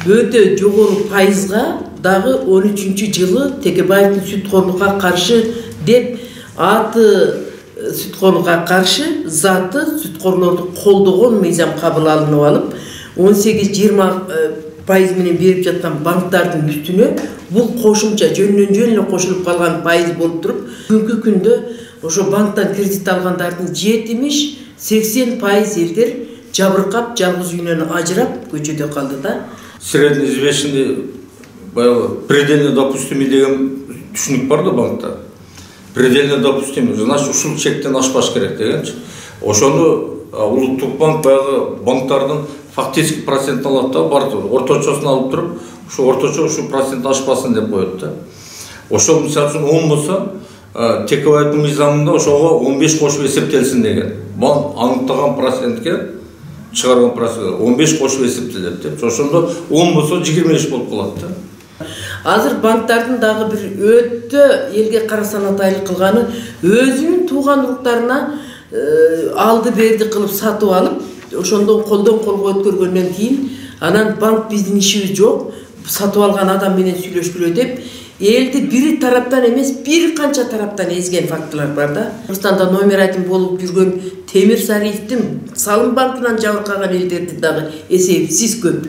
өтө жогору пайызга дагы 13-жылы Текебаевдин сүткорлукка каршы деп аты сүткорлукка каршы, заты сүткорлорду колдогон мыйзам кабыл алынып алып, 18-20% менен берип жаткан банктардын үстүнө бул кошумча жөнүнөн эле кошулуп калган пайыз болуп туруп, бүгүнкү күндө ошо банктан кредит алгандардын 70-80% элдер жабыркап, жалгыз үйүнөн ажырап көчөдө калды да. Среднеизвешенный, предельно допустимый деген түшүнүк бар да банкта. Предельно допустимый, значит, ушул чектен ашпаш керек дегенчи. Ошону Улуттук банк баягы банктардын фактически процентин алат да, бар орточосун алып туруп, ушу орточо ушу процент ашпасын деп коет да. Ошол мисалы үчүн 10 болсо, Текебаевдин мыйзамында ошого 15 кошуп эсептелсин деген. Банк аныктаган процентке чыгарган процент 15 кошуп эсептелет деп. Ошондо 10 болсо 25 болуп калат да. Азыр банктардын дагы бир өтө элге кара санатайлык кылганы, өзүнүн тууган уруктарына алды берди кылып сатып алып, ошондон колдон колго өткөргөндөн кийин, анан банк биздин ишибиз жок, сатып алган адам менен сүйлөшкүлө деп, элди бир тараптан эмес, бир канча тараптан эзген фактылар бар да. Кыргызстанда номер 1 болуп жүргөн Темир Сариевдин Салым банкынан жабыркаган элдерди дагы эсепсиз көп.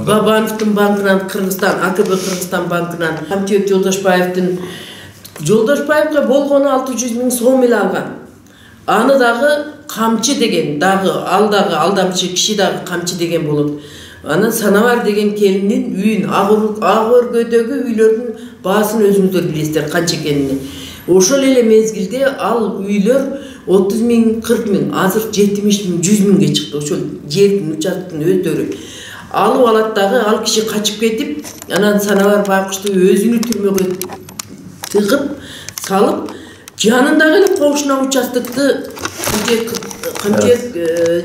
Бабановдун банкынан Кыргызстан, АКБ Кыргызстан банкынан, Хамтиев Жолдошбаевга болгону 600 000 сом эле алган. Аны дагы камчы деген, дагы ал дагы алдамчы киши дагы камчы деген болот. Анан Санабар деген келиндин үйүн, ак өргөдөгү үйлөрдүн баасын өзүңүздөр билесиздер канча экенин. Ошол эле мезгилде ал үйлөр 30 000, 40 000, азыр 70 000, 100 000ге чыкты. Ошол жердин участканын өздөрү алып алат дагы, ал киши качып кетип, анан Санабар Байкушту өзүнү түрмөгө тыгып салып, жанындагы эле кошуна участокты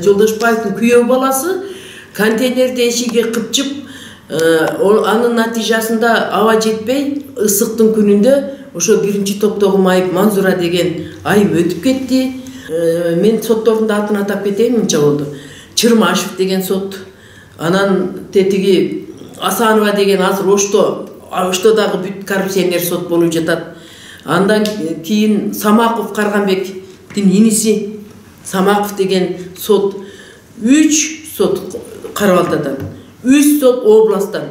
Жолдошбаевдин күйөө баласы контейнерди эшигиге кыпчып, анын натыйжасында аба жетпей, ысыктын күнүндө ошо биринчи топтогу майып Манзура деген айым өтүп кетти. Мен соттордун атын атап кетейин, мынча болду. Чырмашев деген сот, анан тетиги Асанова деген азыр Ошто дагы бүт коррупционер сот болуп жатат. Андан кийин Самаков Карганбектин иниси Самаков деген сот, 3 сот Карабалтадан, 3 сот областтан,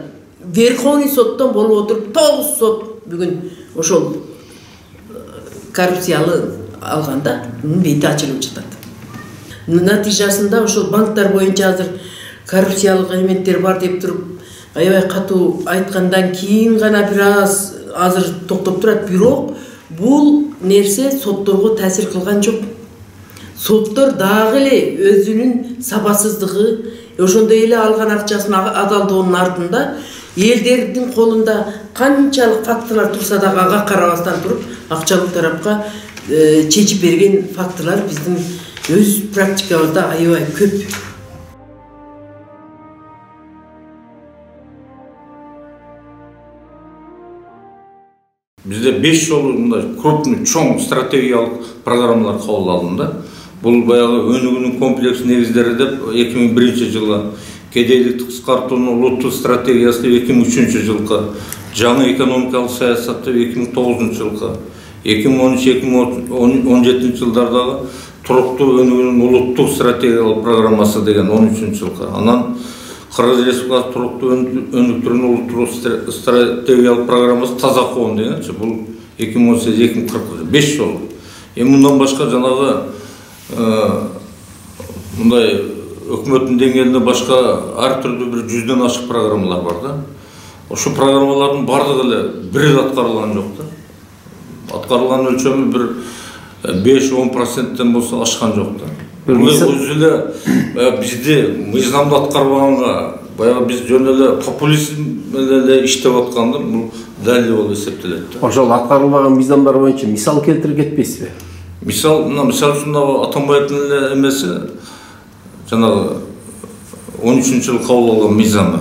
Верховный соттон болуп отуруп 9 сот бүгүн ошол коррупциялы алганда бети ачылып жатат. Натыйжасында ошол банктар боюнча азыр коррупциялык элементтер бар деп туруп, аябай катуу айткандан кийин гана бир аз азыр токтоп турат. Бирок бул нерсе сотторго таасир кылган жок. Соттор дагы эле өзүнүн сапасыздыгы, ошондой эле алган акчасын адалдоонун артында элдердин колунда канчалык фактылар турса дагы ага карабастан туруп, акчалуу тарапка чечип берген фактылар биздин өз практикабызда аябай көп. Бизде 5 жолу мындай крупный, чоң стратегиялык программалар кабыл алынды. Бул баягы өнүгүүнүн комплекс негиздери деп 2001 жылы, кедейликти кыскартуунун улуттук стратегиясы 2003 жылкы, жаңы экономикалык саясат деп 2009 жылкы, 2013-2017 жылдардагы туруктуу өнүгүүнүн улуттук стратегиялык программасы деген 13 жылкы. Анан Кыргыз Республикасы туруктуу өнүктүрүүнүн улуттук стратегиялык программасы таза коом дегенчи. Бул 2018-2040 5 жол. Мындан башка жанагы мындай өкмөттүн деңгээлинде башка ар түрдүү бир 100дөн ашык программалар бар да. Ошол программалардын бардыгы эле бир аткарылган жок да. Аткарылган өлчөмү бир 5-10%тен болсо ашкан жок да. Өзү эле бизди мыйзамды аткарбаганга, баягы биз жөн эле популизм эле иштеп атканды бул далил болуп эсептелет да. Ошол аткарылбаган мыйзамдар боюнча мисал келтирип кетпейсизби? Мисал үчүн Атамбаевдин эле эмеси жанагы 13 жыл кабыл алган мыйзамы.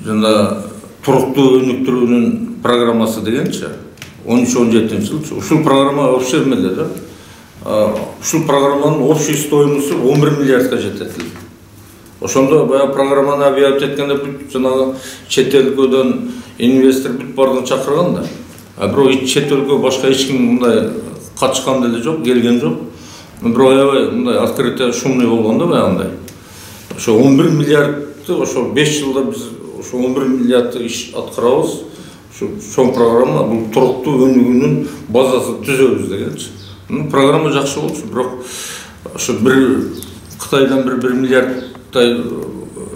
Жана туруктуу өнүктүрүүнүн программасы дегенчи 13-17 жыл. Ушул программа вообще эмеле да. ушул программанын общий стоимосу 11 миллиардка жетет. Ошондо баягы программаны объявить эткенде бүт жанагы чет өлкөдөн инвестор бүт бардыгын чакырган да. Бирок чет өлкө башка эч ким мындай катышкан деле жок, келген жок. Бирок аябай мындай открытый шумный болгон да баягындай. Ошо 11 миллиардты ошо 5 жылда биз ошо 11 миллиардты иш аткарабыз. Ошо чоң программа бул туруктуу өнүгүүнүн базасын түзөбүз дегенчи. Программа жакшы болчу, бирок ошо бир Кытайдан 1 миллиардтай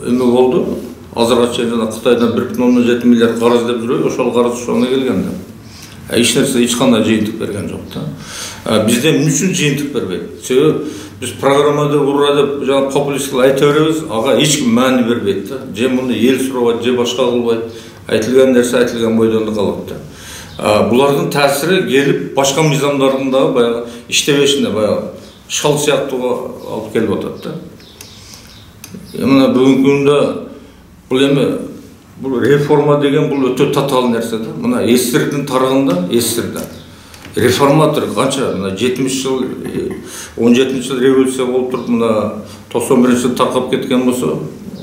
эме болду. Азырга чейин жана Кытайдан 1,7 миллиард карыз деп жүрөбүз, ошол карыз ошоңа келген да. Эч нерсе эч кандай жыйынтык берген жок да. Бизде эмне үчүн жыйынтык бербейт? Себеби биз программада ура деп жана популисттик айта беребиз, ага эч ким маани бербейт да. Же муну эл сурабайт, же башка кылбайт. Айтылган нерсе айтылган бойдон да калат да. Булардын таасири келип башка мыйзамдардын дагы баягы иштебешине баягы шал сыяктууга алып келип атат да. Мына бүгүнкү күндө бул эме бул реформа деген бул өтө татаал нерсе да. Мына эсирдин тарыгында, эсирде реформатор канча мына 70 жыл 17 жыл революция болуп туруп мына 91-жыл таркап кеткен болсо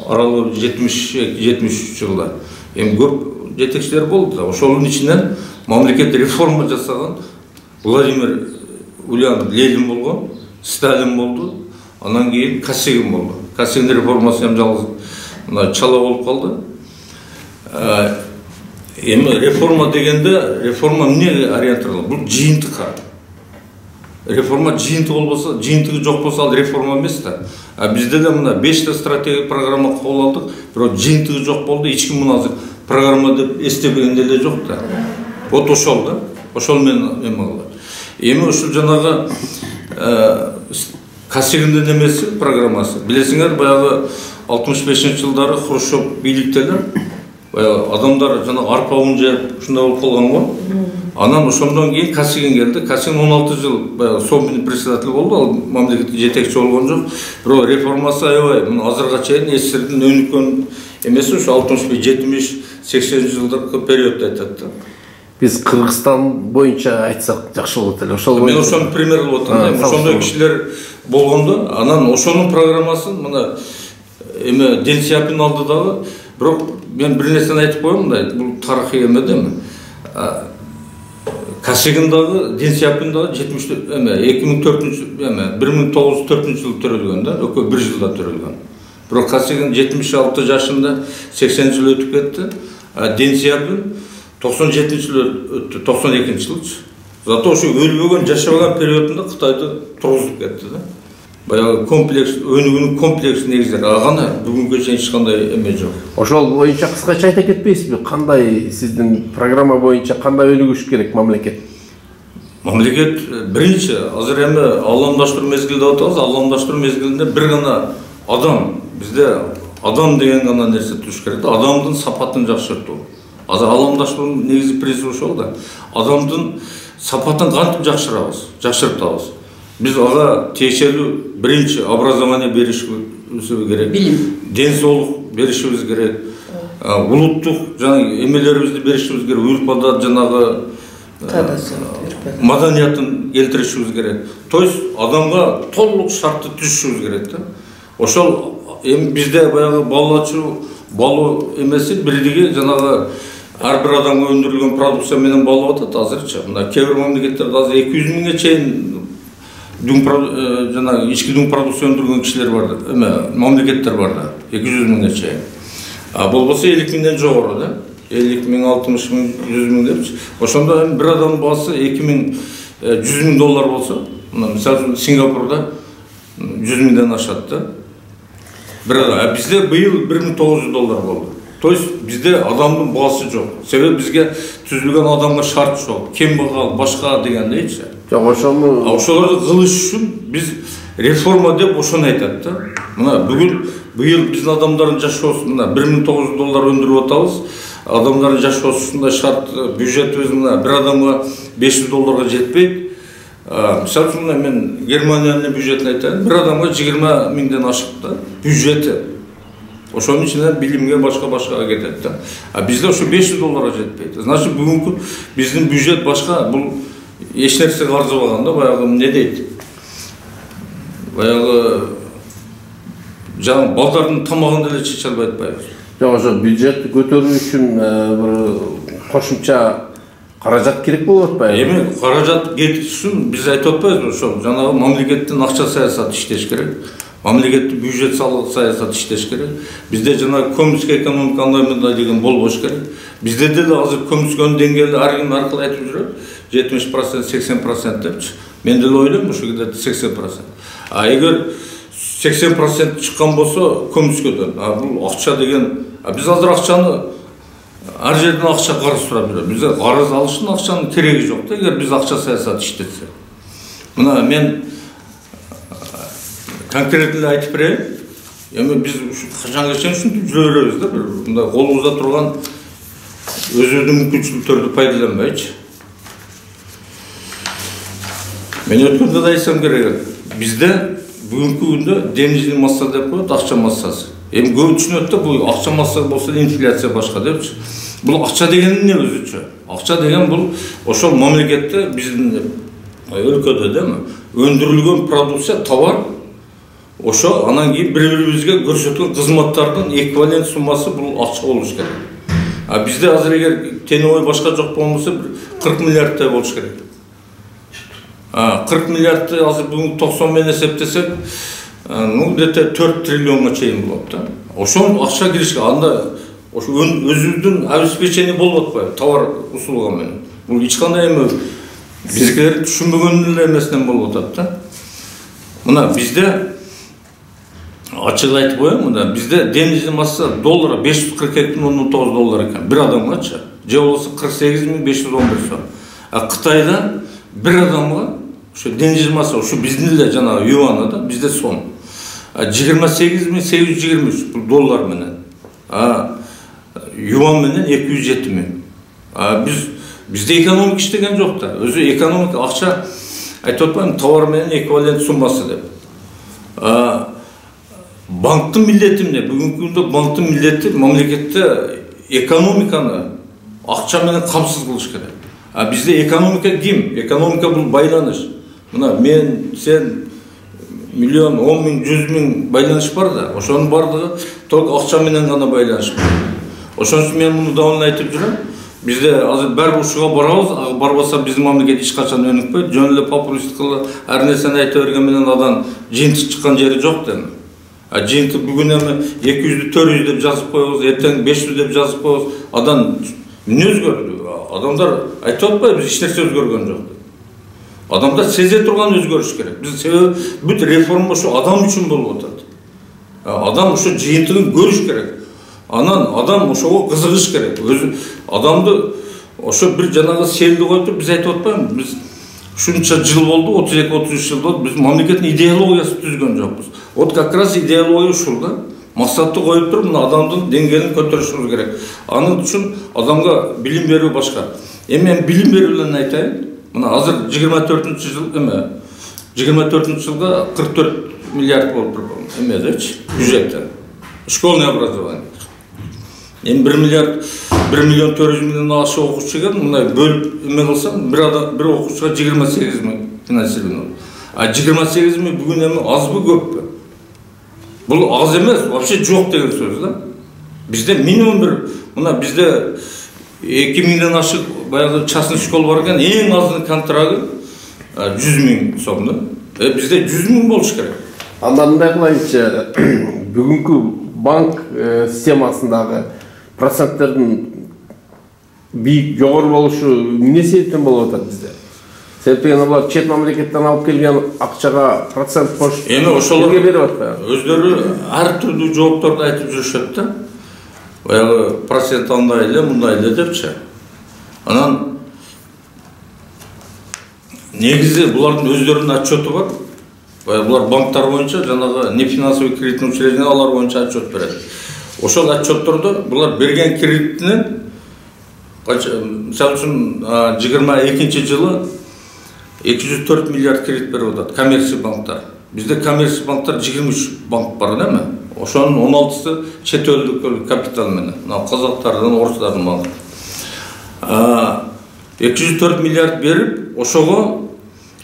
аралыгы 70-73 жылда эми көп жетекчилер болду да. Ошонун ичинен мамлекет реформа жасаган Владимир Ульянов Ленин болгон, Сталин болду, анан кийин Косыгин болду. Косыгин реформасы эми жалгыз мына чала болуп калды. Эми реформа дегенде реформа эмне ориентирован? Бул жыйынтыкка. Реформа жыйынтык болбосо, жыйынтыгы жок болсо ал реформа эмес да. Бизде да мына 5 стратегия программа кабыл алдык, бирок жыйынтыгы жок болду. Эч ким муну азыр программа деп эстебеген деле жок да. Вот ошол да. Ошол менен эме кылат. Эми ушул жанагы Косыгиндин эмеси программасы. Билесиңер, баягы 65-жылдары Хрущев бийликтелер баягы адамдар жана арпа ун жеп ушундай болуп калган го. Анан ошондон кийин Косыгин келди. Косыгин 16 жыл баягы Совмин председатель болду, ал мамлекеттик жетекчи болгон жок. Бирок реформасы аябай мына азырга чейин эсирдин өнүккөн эмеси ушу 60-70-80 жылдыркы периодду айтат да. Биз Кыргызстан боюнча айтсак жакшы болот эле. Ошол мен ошону пример кылып атам. Ошондой кишилер болгондо, анан ошонун программасын мына эме Ден Сяопин алды дагы. Бирок мен бир нерсени айтып коеюн мындай, бул тарыхый эме да эми. Косыгин дагы, Ден Сяопин дагы 70 эме 2004 эме 1904 төрөлгөн да, экөө 1 жылда төрөлгөн. Бирок Косыгин 76 жашында 80 жыл өтүп кетти. Ден Сяопин 97 жыл өттү, 92 жылчы. Зато ошо өлбөгөн, жашабаган периодунда Кытайды тургузуп кетти да. Баягы комплекс, өнүгүүнүн комплекс негиздери агана бүгүнкү чейин эч кандай эме жок. Ошол боюнча кыскача айта кетпейсизби? Кандай сиздин программа боюнча кандай өнүгүш керек мамлекет? Мамлекет биринчи азыр эми аламдаштыруу мезгилинде атабыз. Аламдаштыруу мезгилинде бир гана адам, бизде адам деген гана нерсе туш керек да. Адамдын сапатын жакшыртуу. Азыр аламдаштыруунун негизи принципи ошол да. Адамдын сапатын кантип жакшыртабыз? Биз ага тиешелүү биринчи образование беришибиз керек. Билим. Ден соолук беришибиз керек. Улуттук жана эмелерибизди беришибиз керек. Өлкөдө жанагы маданиятын келтиришибиз керек. То есть адамга толук шартты түзүшүбүз керек да. Ошол эми бизде баягы балуу эмеси бирлиги жанагы ар бир адамга өндүрүлгөн продукция менен балып атат азырча. Мына кээ бир мамлекеттерде азыр 200 миңге чейин жана ички дүң продукция өндүргөн кишилер бар да. Эме мамлекеттер бар да. 200 миңге чейин. Болбосо 50 миңден жогору да. 50 миң, 60 миң, 100 миң депчи. Ошондо бир адам баасы 2000 100 миң доллар болсо, мына мисалы Сингапурда 100 миңден ашат да. Бир адам. Бизде быйыл 1900 доллар болду. То есть бизде адамдын баасы жок. Себеби бизге түзүлгөн адамга шарт жок. Кем багал, башка дегендейчи. Жок, ошону ошолорду кылыш үчүн биз реформа деп ошону айтат да. Мына бүгүн быйыл биздин адамдардын жашоосу мына 1900 доллар өндүрүп атабыз. Адамдардын жашоосу ушундай шарт, бюджетибиз мына бир адамга 500 долларга жетпейт. Мисалы үчүн мен Германиянын бюджетин айтайын. Бир адамга 20 миңден ашык да бюджети. Ошонун ичинен билимге башка кетет да. Бизде ошо 500 долларга жетпейт. Значит, бүгүнкү биздин бюджет башка, бул эч нерсе каржыбаган да, баягы эмне дейт? баягы жаңы балдардын тамагын деле чече албай атпайбыз. Жок, ошо бюджетти көтөрүү үчүн бир кошумча каражат керек болуп атпайбы? Эми каражат кетиш үчүн биз айтып атпайбызбы, ошо жанагы мамлекеттин акча саясаты иштеш керек. Мамлекеттик бюджет салык саясаты иштеш керек. Бизде жанагы көмүскө экономиканы деген болбош керек. Бизде деле азыр көмүскөнүн деңгээли ар ким аркылуу айтып жүрөт. 70%, 80% депчи. Мен деле ойлойм, ушу где-то 80%. А эгер 80% чыккан болсо көмүскөдөн, бул акча деген, биз азыр акчаны ар жерден акча карыз сурап жүрөбүз. Бизге карыз алыштын акчанын кереги жок да, эгер биз акча саясаты иштетсек. Мына мен конкретно айтып берейин. Эми биз качан кечен ушинтип жүрө беребиз да, бир мындай колубузда турган өзүбүздүн мүмкүнчүлүктөрдү пайдаланбайчы. Мен өткөндө да айтсам керек. Бизде бүгүнкү күндө денежный масса деп коет, акча массасы. Эми көп түшүнөт да, бул акча масса болсо инфляция башка депчи. Бул акча деген эмне өзүчө? Акча деген бул ошол мамлекетте биздин өлкөдө деме, өндүрүлгөн продукция, товар, ошо анан кийин бири-бирибизге көрсөткөн кызматтардын эквивалент суммасы бул акча болуш керек. А бизде азыр эгер тенебой башка жок болмосо 40 миллиардтай болуш керек. 40 миллиардты азыр бүгүн 90 менен эсептесек, где-то 4 триллионга чейин болот да. Ошол акча киришке анда ошо өзүбүздүн обеспечение болуп атпайбы, товар услуга менен. Бул эч кандай эми бизгилер түшүнбөгөн эле эмесинен болуп атат да. Мына бизде ачык айтып коеюн, мына бизде денежный масса доллары 542,9 доллар экен бир адамгачы, же болбосо 48,511 сом. А Кытайда бир адамга ошо денежный масса, ошо биздин эле жанагы юаны да, бизде сом 28,823 бул доллар менен. Юан менен 207,000. Бизде экономика иштеген жок да. Өзү экономика акча айтып атпаймынбы, товар менен эквивалент суммасы деп. Банктын милдети эмне? Бүгүнкү күндө банктын милдети мамлекетте экономиканы акча менен камсыз кылыш керек. Бизде экономика ким? Экономика бул байланыш. Мына мен, сен, миллион, 10 миң, 100 миң байланыш бар да. Ошонун бардыгы только акча менен гана байланыш бар. Ошон үчүн мен муну давно айтып жүрөм. Бизде азыр бир ушуга барабыз, барбаса биздин мамлекет эч качан өнүкпөйт. Жөн эле популист кылып ар нерсени айта берген менен адан жыйынтык чыккан жери жок дем. Жыйынтык бүгүн эми 200, 400 деп жазып коебуз, эртең 500 деп жазып коебуз. Адан эмне өзгөрдү? Адамдар айтып атпайбы, биз эч нерсе өзгөргөн жок. Адамдар сезе турган өзгөрүш керек. Биз себеби бүт реформа ошо адам үчүн болуп атат. Адам ошо жыйынтыгын көрүш керек. Анан адам ошого кызыгыш керек. Өзү адамды ошо бир жанагы селди коюп биз айтып атпаймынбы? Биз ушунча жыл болду, 32-33 жыл болду, биз мамлекеттин идеологиясын түзгөн жокпуз. Вот как раз идеология ушул да. Максатты коюп туруп, мына адамдын деңгээлин көтөрүшүбүз керек. Анын үчүн адамга билим берүү башка. Эми мен билим берүү менен айтайын. Мына азыр 24-жыл эме 24-жылга 44 миллиард болуп эмедечи бюджеттен. Школьный образование. Эми 1 миллион 400 миңден ашык окуучу экен, мындай бөлүп эме кылсаң, бир окуучуга 28 миң финансирование. 28 миң бүгүн эми азбы көппү? Бул аз эмес, вообще жок деген сөз да. Бизде минимум бир, мына бизде 2 миңден ашык баягы частный школа бар экен, эң азынын контрагы 100 миң сом да. Бизде 100 миң болуш керек. Анда мындай кылайынчы, бүгүнкү банк системасындагы проценттердин бийик жогору болушу эмне себептен болуп атат бизде? Себеби алар чет мамлекеттен алып келген акчага процент кошуп, эми ошолорго берип атпайбы? Өздөрү ар түрдүү жоопторду айтып жүрүшөт да. Баягы процент андай эле, мындай эле депчи. Анан негизи булардын өздөрүнүн отчету бар. Булар банктар боюнча жанагы нефинансовый кредитный учреждение алар боюнча отчет берет. Ошол отчеттордо булар берген кредитинин мисалы үчүн 22-жылы 204 миллиард кредит берип атат коммерциялык банктар. Бизде коммерциялык банктар 23 банк бар эми. Ошонун 16сы чет элдик капитал менен. Мына казактардын, орустардын банкы. 204 миллиард берип, ошого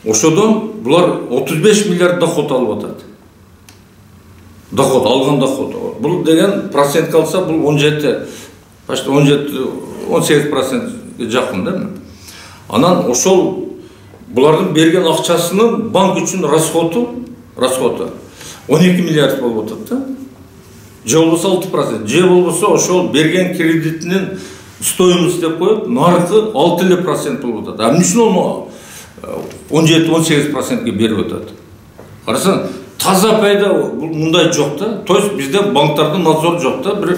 Ошодон булар 35 миллиард доход алып атат. Доход, алган доход. Бул деген процент калса, бул 17, почти 18% жакын да. Анан ошол булардын берген акчасынын банк үчүн расходу 12 миллиард болуп атат да. Же болбосо 6%, же болбосо ошол берген кредитинин стоимость деп коюп, наркы 6% болуп атат. А эмне үчүн ону 17-18%ге берип атат? Карасаң, таза пайда мындай жок да. То есть бизде банктардын надзор жок да. Бир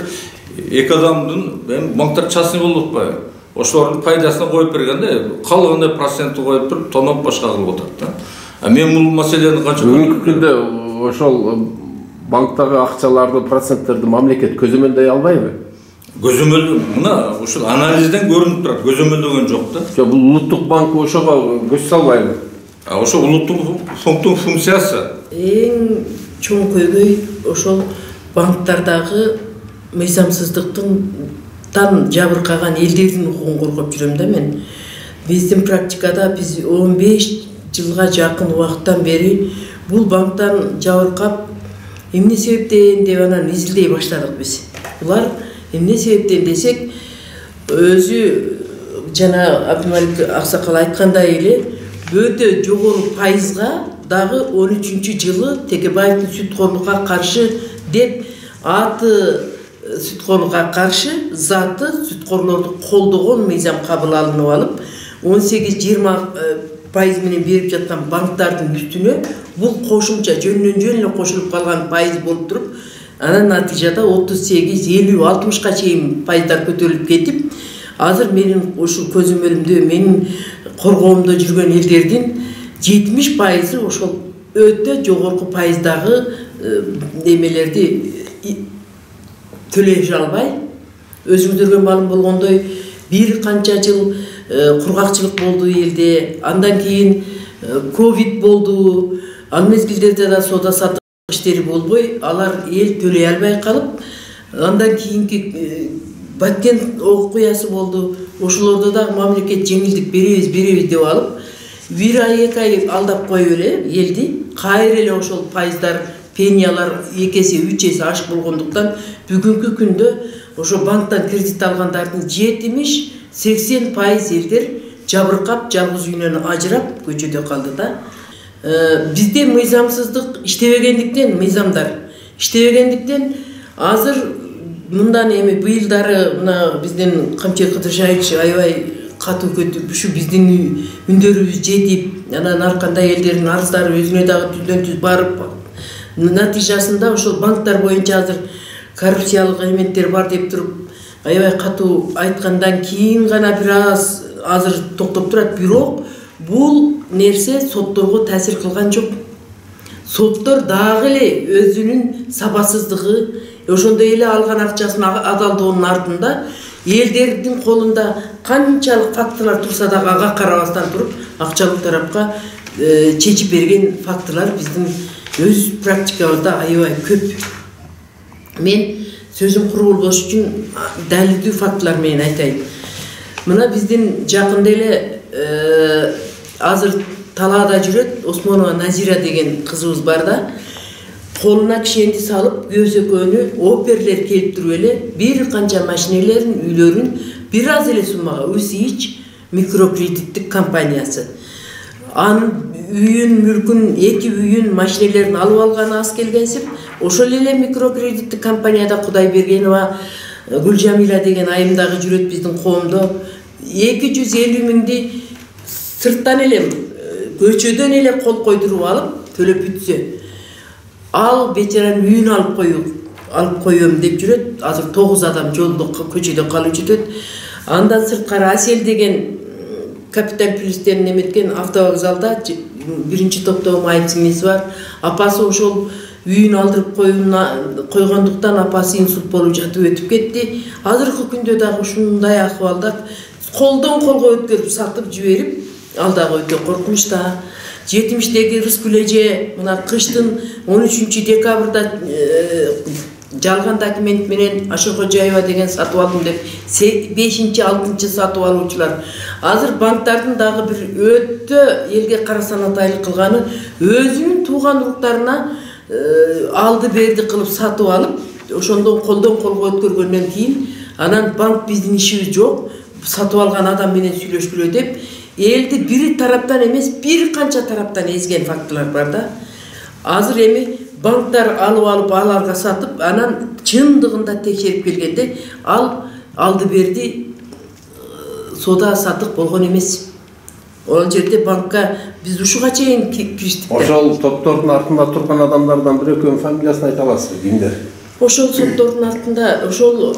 эки адамдын банктар частный болуп атпайбы? Ошолордун пайдасына коюп бергенде, калгандай процентти коюп туруп, тоноп башка кылып атат да. А мен бул маселени канча бүгүнкү күндө ошол банктагы акчаларды, проценттерди мамлекет көзөмөлдөй албайбы? Көзөмөлдөө мына ушул анализден көрүнүп турат, көзөмөлдөгөн жок да. Жок, бул улуттук банк ошого көз салбайбы? Ошо улуттук фонктун функциясы. Эң чоң көйгөй ошол банктардагы мыйзамсыздыктан жабыркаган элдердин укугун коргоп жүрөм да мен. Биздин практикада биз 15 жылга жакын убакыттан бери бул банктан жабыркап эмне себептен деп анан изилдей баштадык биз. Булар эмне себептен десек, өзү жана Абдымалик Аксакал айткандай эле өтө жогору пайызга дагы 13-жылы Текебаевдин сүткорлукка каршы деп аты сүткорлукка каршы, заты сүткорлорду колдогон мыйзам кабыл алынып алып, 18-20% менен берип жаткан банктардын үстүнө бул кошумча жөндөн эле кошулуп калган пайыз болуп туруп, анан натыйжада 38-50-60га чейин пайыздар көтөрүлүп кетип, азыр менин ушул көзөмөлүмдө, менин коргоомдо жүргөн элдердин 70% ошол өтө жогорку пайыздагы немелерди төлөй албай, өзүңүздөргө маалым болгондой, бир канча жыл кургакчылык болду элде, андан кийин ковид болду, ал мезгилдерде да соода саттык иштери болбой, алар эл төлөй албай калып, андан кийинки баткен окуясы болду. Ошолордо да мамлекет жеңилдик беребиз деп алып, 1 ай 2 ай алдап коюп эле элди, кайра эле ошол пайыздар, пениялар 2 эсе 3 эсе ашык болгондуктан бүгүнкү күндө ошо банктан кредит алгандардын 70-80% элдер жабыркап, жалгыз үйүнөн ажырап көчөдө калды да. Бизде мыйзамсыздык иштебегендиктен, мыйзамдар иштебегендиктен азыр мындан эми быйылдары мына биздин Камчет Кыдыршаевич аябай катуу көтүп, ушу биздин үндөрүбүз жетип, анан ар кандай элдердин арыздары өзүнө дагы түздөн түз барып, натыйжасында ошол банктар боюнча азыр коррупциялык элементтер бар деп туруп, аябай катуу айткандан кийин гана бир аз азыр токтоп турат. Бирок бул нерсе сотторго таасир кылган жок. Соттор дагы эле өзүнүн сапасыздыгы, ошондой эле алган акчасын адалдоонун артында элдердин колунда канчалык фактылар турса дагы ага карабастан туруп, акчалык тарапка чечип берген фактылар биздин өз практикабызда аябай көп. Мен сөзүм куруу болуш үчүн далилдүү фактылар менен айтайын. Мына биздин жакында эле азыр талаада жүрөт Осмонова Назира деген кызыбыз бар да. Колуна кишенди салып, көзөкөнү оперлер келип туруп эле бир канча машинелерин, үйлөрүн бир аз эле суммага Усич микрокредиттик компаниясы. Анын үйүн, мүлкүн, 2 үйүн, машинелерин алып алганы аз келгенсип, ошол эле микрокредиттик компанияда Кудайбергенова Гүлжамила деген айымдагы жүрөт биздин коомдо. 250 миңди сырттан эле, көчөдөн эле кол койдуруп алып, төлөп бүтсө, ал бечаранын үйүн алып коём деп жүрөт. Азыр 9 адам жолдо көчөдө калып жүрөт. Андан сырткары Асел деген Капитал Плюстен неметкен автовокзалда 1-топтогу майып сиңеси бар. Апасы ошол үйүн алдырып койгондуктан апасы инсульт болуп жатып өтүп кетти. Азыркы күндө дагы ушундай акыбалда колдон колго өткөрүп сатып жиберип, ал дагы өтө коркунучта. 70-деги Рыскүл эже мына кыштын 13 декабрда жалган документ менен Ашыркожаева деген сатып алдым деп 5-6 сатып алуучулар. Азыр банктардын дагы бир өтө элге карасанатайлык кылганы өзүнүн тууган уруктарына алды берди кылып сатып алып, ошондон колдон колго өткөргөндөн кийин анан банк биздин ишибиз жок, сатып алган адам менен сүйлөшкүлө деп элди бир тараптан эмес, бир канча тараптан эзген фактылар бар да. Азыр эми банктар алып аларга сатып, анан чындыгында текшерип келгенде алды берди сода сатык болгон эмес. Ол жерде банкка биз ушуга чейин кириштик. Ошол топтордун артында турган адамдардан бир экөөнүн фамилиясын айта аласызбы? Кимдер? Ошол топтордун артында ошол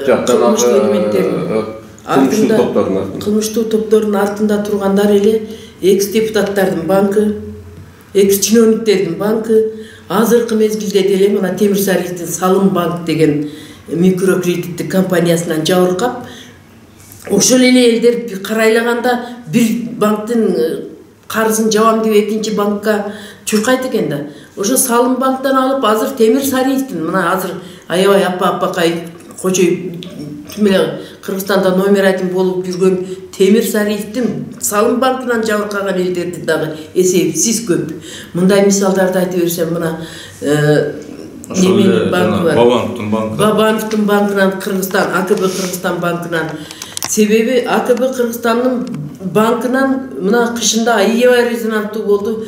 кылмыштуу элементтердин кылмыштуу топтордун артында тургандар эле экс-депутаттардын банкы, экс-чиновниктердин банкы, азыркы мезгилде деле мына Темир Сариевдин Салым банк деген микрокредиттик компаниясынан жабыркап, ошол эле элдер карайлаганда бир банктын карызын жабам деп экинчи банкка чуркайт экен да. Ошо Салым банктан алып азыр Темир Сариевдин мына азыр аябай аппакай кожой Кыргызстанда номер один болуп жүргөн Темир Сариевдин Салым банкынан жабыркаган элдерди дагы эсепсиз көп. Мындай мисалдарды айта берсем, мына неменин банкы бар. Бабановдун банкынан Кыргызстан, АКБ Кыргызстан банкынан. Себеби АКБ Кыргызстандын банкынан мына кышында аябай резонанттуу болду.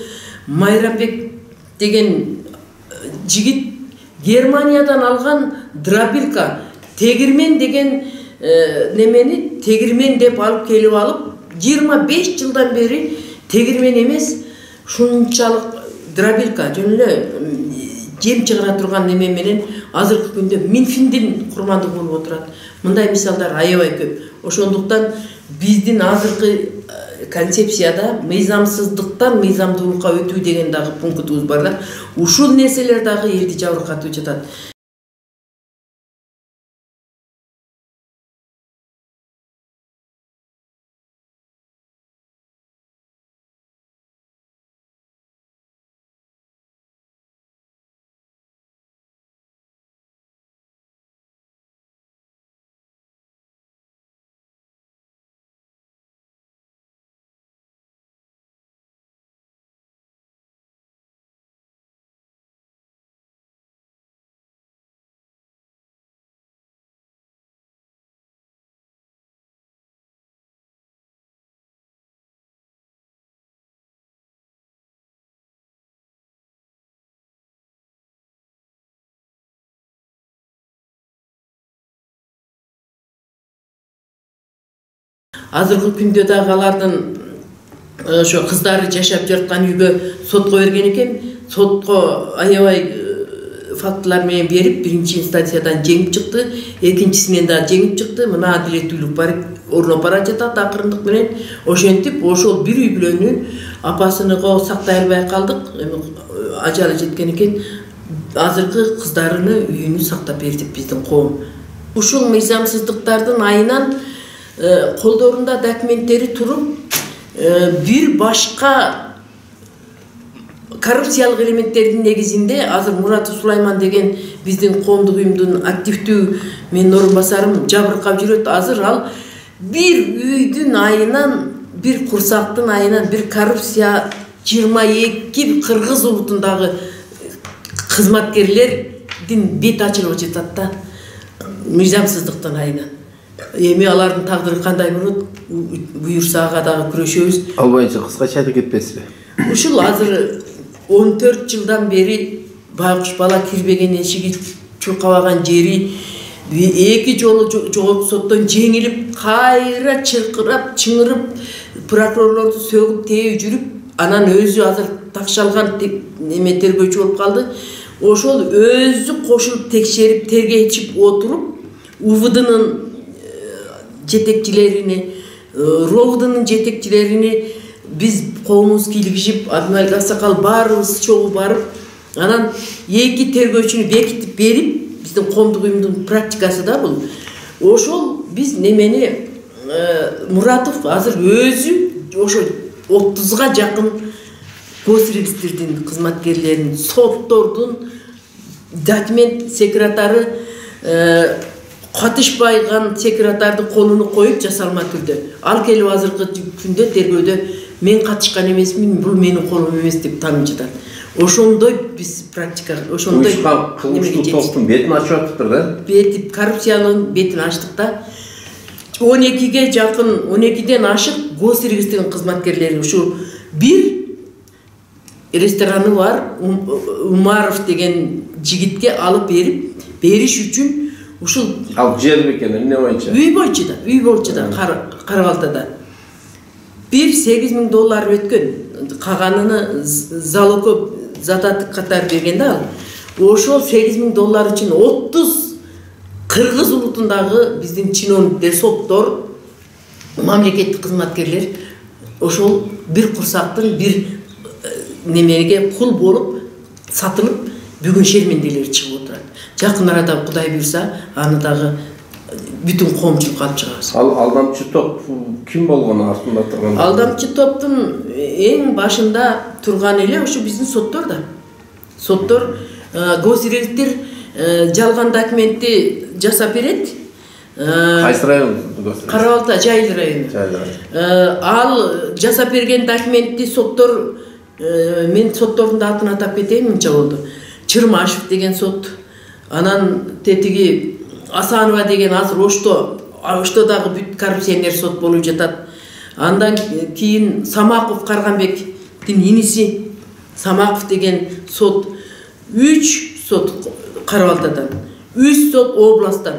Майрамбек деген жигит Германиядан алган дробилка, тегирмен деген немени тегирмен деп алып келип алып, 25 жылдан бери тегирмен эмес, шунчалык дробилка, жөн эле жем чыгара турган неме менен азыркы күндө Минфиндин курмандыгы болуп отурат. Мындай мисалдар аябай көп. Ошондуктан биздин азыркы концепцияда мыйзамсыздыктан мыйзамдуулукка өтүү деген дагы пунктубуз бар да. Ушул нерселер дагы элди жабыркатып жатат. Азыркы күндө дагы алардын ошо кыздары жашап жаткан үйгө сотко берген экен. Сотко аябай фактылар менен берип, биринчи инстанциядан жеңип чыкты, экинчисинен да жеңип чыкты. Мына адилеттүүлүк бар орнуп бара жатат акырындык менен. Ошентип ошол бир үй бүлөнүн апасыны сактай албай калдык. Ажалы жеткен экен. Азыркы кыздарыны үйүнү сактап бердик биздин коом. Ушул мыйзамсыздыктардын айынан колдорунда документтери туруп, бир башка коррупциялык элементтердин негизинде азыр Муратов Сулайман деген биздин коомдук уюмдун активдүү менин орун басарым жабыркап жүрөт. Азыр ал бир үйдүн айынан, бир курсактын айынан бир коррупция 22 кыргыз улутундагы кызматкерлердин бет ачылып жатат да, мыйзамсыздыктын айынан. Эми алардын тагдыры кандай болот, буюрса ага дагы күрөшөбүз. Ал боюнча кыскача айтып кетпесизби? Ушул азыр 14 жылдан бери байкуш бала кирбеген эшиги, чуркабаган жери, 2 жолу жогорку соттон жеңилип, кайра чыркырап, чыңырып, прокурорлорду сөгүп, тээп жүрүп, анан өзү азыр такшалган неме тергөөчү болуп калды. Ошол өзү кошулуп текшерип, тергечип отуруп, УВДнын жетекчилерини, РОВДнын жетекчилерини биз коомубуз кийлигишип, Адмирал Аксакал баарыбыз чогуу барып, анан 2 тергөөчүнү бекитип берип, биздин коомдук уюмдун практикасы да бул. Ошол биз немени Муратов азыр өзү ошо 30га жакын госрегистрдин кызматкерлерин, соттордун документ секретары катышпайган секретардын колуну коюп жасалма түрдө ал келип азыркы күндө тергөөдө мен катышкан эмесмин, бул менин колум эмес деп таанып жатат. Ошондой биз практика, ошондой кылмыштуу топтун бетин ачып атыптыр да. Бети коррупциянын бетин ачтык да. 12ге жакын, 12ден ашык госрегистрдин кызматкерлери ушу бир рестораны бар, Умаров деген жигитке алып бериш үчүн ушул ал жер бекен эмне боюнча? Үй боюнча да Карабалтада. Bir $8.000 өткөн. Каганını залогко задатык катары берген да. Ошол $8.000 үчүн 30 Кыргыз улутундагы биздин чиновниктер, соттор, мамлекеттик кызматкерлер ошол бир курсактын бир немеге кул болуп сатылып бүгүн шерменделери чыгып отурат. Жакын арада Кудай буйрса аны дагы бүтүн коомчулукка алып чыгабыз. Ал алдамчы топ ким болгон артында турган? Алдамчы топтун эң башында турган эле ошо биздин соттор да. Соттор госрегистр жалган документти жасап берет. Кайсы район? Карабалта, Жайыл району. Ал жасап берген документти соттор, мен соттордун атын атап кетейин, мынча болду. Чырмашев деген сот, анан тетиги Асанова деген азыр Оштодагы бүт коррупционер сот болуп жатат. Андан кийин Самаков Карганбектин иниси Самаков деген сот, 3 сот Карабалтадан, 3 сот областтан,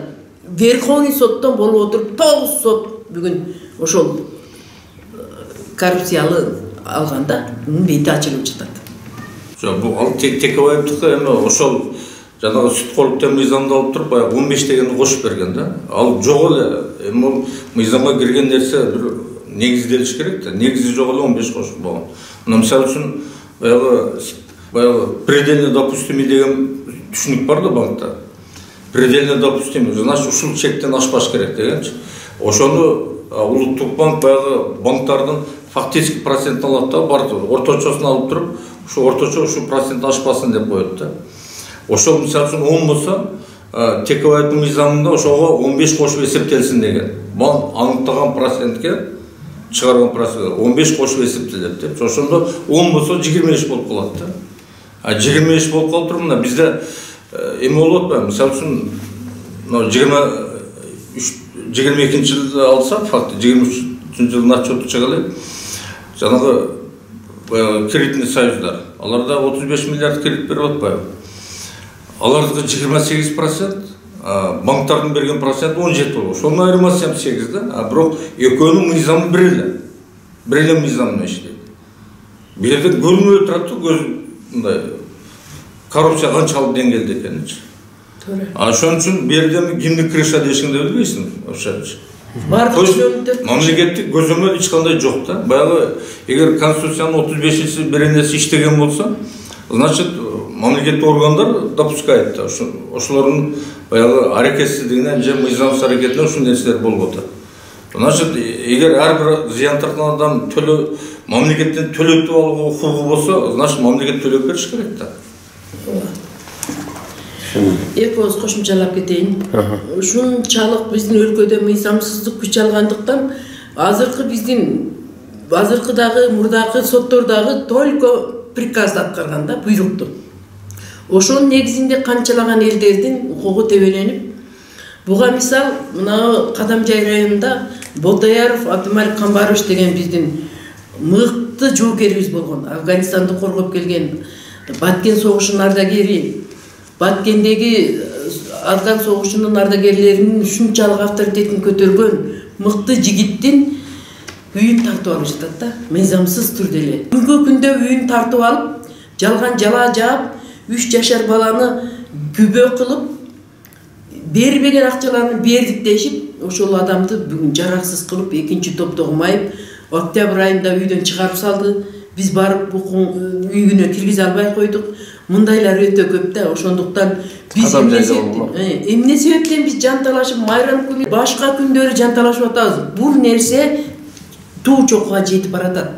Верховный соттон болуп отуруп 9 сот бүгүн ошол коррупциялы алганда бети ачылып жатат. Жок, бул ал Текебаевдики эми ошол жанагы Сүткөлүктөн мыйзамды алып туруп, баягы 15 дегенди кошуп берген да. Ал жок эле. Эми ал мыйзамга кирген нерсе бир негизделиш керек да. Негизи жок эле 15 кошуп болгон. Мына мисалы үчүн баягы предельно допустимый деген түшүнүк бар да банкта. Предельно допустимый, значит ушул чектен ашпаш керек дегенчи. Ошону Улуттук банк баягы банктардын фактически процентин алат да, бар орточосун алып туруп, ушу орточо ушу процент ашпасын деп коет да. Ошол мисалы үчүн 10 болсо, Текебаевдин мыйзамында ошого 15 кошуп эсептелсин деген. Банк аныктаган процентке чыгарган процент 15 кошуп эсептелет деп. Ошондо 10 болсо 23 болуп калат да. 23 болуп калып туруп, мына бизде эме болуп атпайбы? Мисалы үчүн, мына 22-нчи жылды алсак, факты 23-нчи жылдын отчету чыгалы. Жанагы кредитный союздар, аларда 35 миллиард кредит берип атпайбы? Алардыкы 28%, банктардын берген процент 17 болуп. Ошонун айырмасы 8 да. А бирок экөөнүн мыйзамы бир эле. Бир эле мыйзам менен иштейт. Бул жерде көрүнүп турат да, көз мындай коррупция канчалык деңгээлде экенинчи. Туура. Ошон үчүн бул жерде кимдин крыша дешиңди билбейсиң, вообще. Бардык чөнөмдү мамлекеттик көзөмөл эч кандай жок да. Баягы эгер Конституциянын 35-чи беренеси иштеген болсо, значит мамлекеттик органдар допускает да. Ошолордун баягы аракетсиздигинен же мыйзамсыз аракетинен ушул нерселер болуп атат. Значит, эгер ар бир зыян тарткан адам мамлекеттен төлөтүп алууга укугу болсо, значит мамлекет төлөп бериш керек да. Эки ооз кошумчалап кетейин. Ушунчалык биздин өлкөдө мыйзамсыздык күч алгандыктан азыркыдагы мурдагы соттордагы только приказ аткарган да, буйрукту. Ошонун негизинде канчалаган элдердин укугу тебеленип, буга мисал мына Кадамжай районунда Ботаяров Абдымалик Камбарович деген биздин мыкты жоокерибиз болгон, Афганистанды коргоп келген, Баткен согушунун ардагери, Баткендеги Афган согушунун ардагерлеринин ушунчалык авторитетин көтөргөн мыкты жигиттин үйүн тартып алып жатат да, мыйзамсыз түрдө эле. Бүгүнкү күндө үйүн тартып алып, жалган жала жаап, 3 жашар баланы күбө кылып, бербеген акчаларын бердик дешип, ошол адамды бүгүн жараксыз кылып, экинчи топтогу майып, октябрь айында үйдөн чыгарып салды. Биз барып үйүнө киргизе албай койдук. Мындайлар өтө көп да, ошондуктан биз эмне себептен биз жанталашып, майрам күнү, башка күндөрү жанталашып атабыз. Бул нерсе туу чокуга жетип баратат.